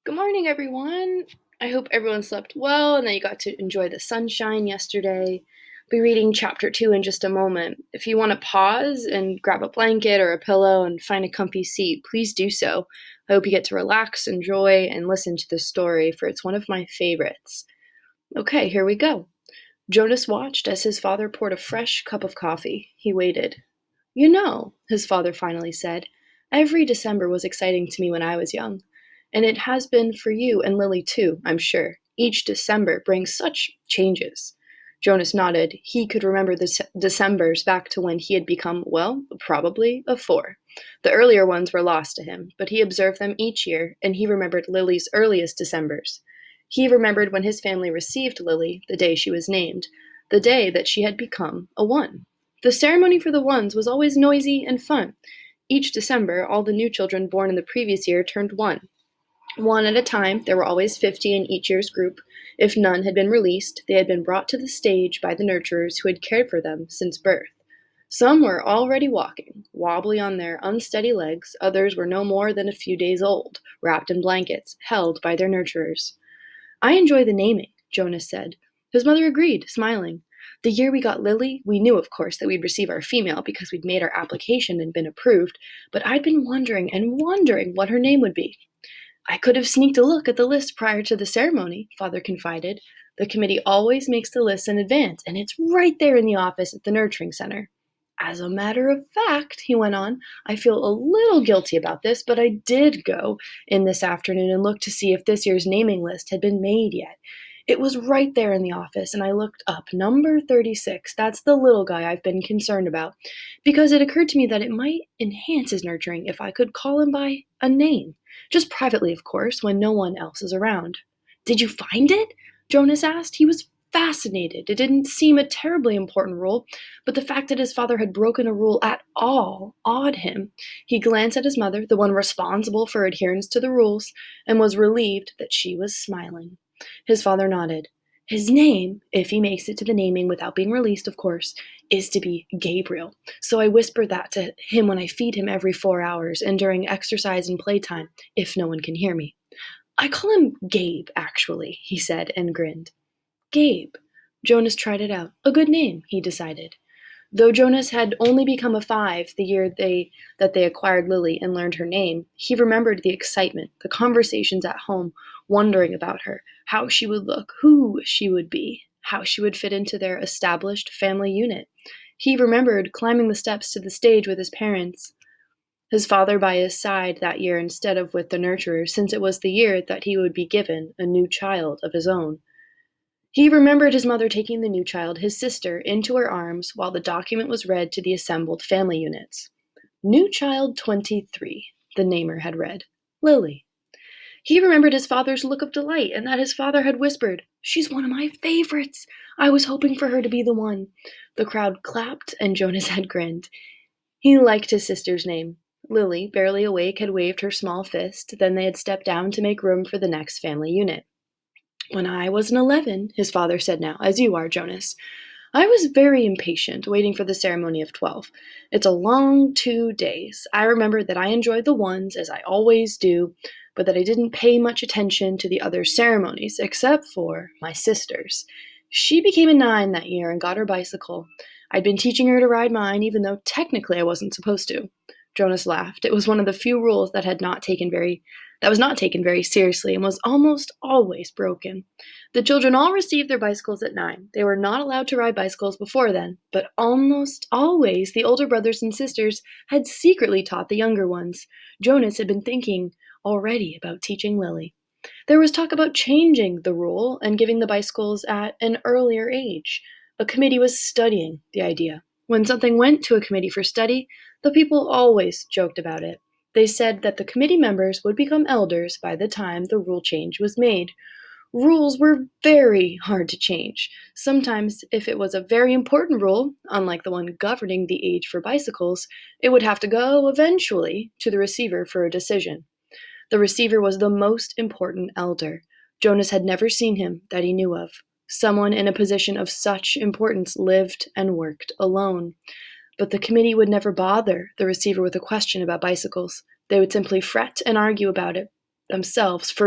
Good morning, everyone. I hope everyone slept well and that you got to enjoy the sunshine yesterday. I'll be reading chapter 2 in just a moment. If you want to pause and grab a blanket or a pillow and find a comfy seat, please do so. I hope you get to relax, enjoy, and listen to this story, for it's one of my favorites. Okay, here we go. Jonas watched as his father poured a fresh cup of coffee. He waited. His father finally said, every December was exciting to me when I was young. And it has been for you and Lily too, I'm sure. Each December brings such changes. Jonas nodded. He could remember the Decembers back to when he had become, well, probably a 4. The earlier ones were lost to him, but he observed them each year, and he remembered Lily's earliest Decembers. He remembered when his family received Lily, the day she was named, the day that she had become a 1. The ceremony for the 1s was always noisy and fun. Each December, all the new children born in the previous year turned 1. 1 at a time, there were always 50 in each year's group. If none had been released, they had been brought to the stage by the nurturers who had cared for them since birth. Some were already walking, wobbly on their unsteady legs. Others were no more than a few days old, wrapped in blankets, held by their nurturers. I enjoy the naming, Jonas said. His mother agreed, smiling. The year we got Lily, we knew, of course, that we'd receive our female because we'd made our application and been approved, but I'd been wondering and wondering what her name would be. I could have sneaked a look at the list prior to the ceremony, Father confided. The committee always makes the list in advance, and it's right there in the office at the nurturing center. As a matter of fact, he went on, I feel a little guilty about this, but I did go in this afternoon and look to see if this year's naming list had been made yet. It was right there in the office, and I looked up number 36. That's the little guy I've been concerned about, because it occurred to me that it might enhance his nurturing if I could call him by a name. Just privately, of course, when no one else is around. Did you find it? Jonas asked. He was fascinated. It didn't seem a terribly important rule, but the fact that his father had broken a rule at all awed him. He glanced at his mother, the one responsible for adherence to the rules, and was relieved that she was smiling. His father nodded. His name, if he makes it to the naming without being released, of course, is to be Gabriel. So I whisper that to him when I feed him every 4 hours and during exercise and playtime, if no one can hear me. I call him Gabe, actually, he said and grinned. Gabe. Jonas tried it out. A good name, he decided. Though Jonas had only become a 5 the year that they acquired Lily and learned her name, he remembered the excitement, the conversations at home, wondering about her, how she would look, who she would be, how she would fit into their established family unit. He remembered climbing the steps to the stage with his parents, his father by his side that year instead of with the nurturer, since it was the year that he would be given a new child of his own. He remembered his mother taking the new child, his sister, into her arms while the document was read to the assembled family units. New child 23, the namer had read. Lily. He remembered his father's look of delight and that his father had whispered, She's one of my favorites. I was hoping for her to be the one. The crowd clapped and Jonas had grinned. He liked his sister's name. Lily, barely awake, had waved her small fist. Then they had stepped down to make room for the next family unit. When I was an 11, his father said now, as you are, Jonas, I was very impatient, waiting for the ceremony of 12. It's a long 2 days. I remember that I enjoyed the 1s, as I always do, but that I didn't pay much attention to the other ceremonies, except for my sister's. She became a 9 that year and got her bicycle. I'd been teaching her to ride mine, even though technically I wasn't supposed to. Jonas laughed. It was one of the few rules that was not taken very seriously and was almost always broken. The children all received their bicycles at 9. They were not allowed to ride bicycles before then, but almost always the older brothers and sisters had secretly taught the younger ones. Jonas had been thinking already about teaching Lily. There was talk about changing the rule and giving the bicycles at an earlier age. A committee was studying the idea. When something went to a committee for study, the people always joked about it. They said that the committee members would become elders by the time the rule change was made. Rules were very hard to change. Sometimes, if it was a very important rule, unlike the one governing the age for bicycles, it would have to go, eventually, to the receiver for a decision. The receiver was the most important elder. Jonas had never seen him that he knew of. Someone in a position of such importance lived and worked alone. But the committee would never bother the receiver with a question about bicycles. They would simply fret and argue about it themselves for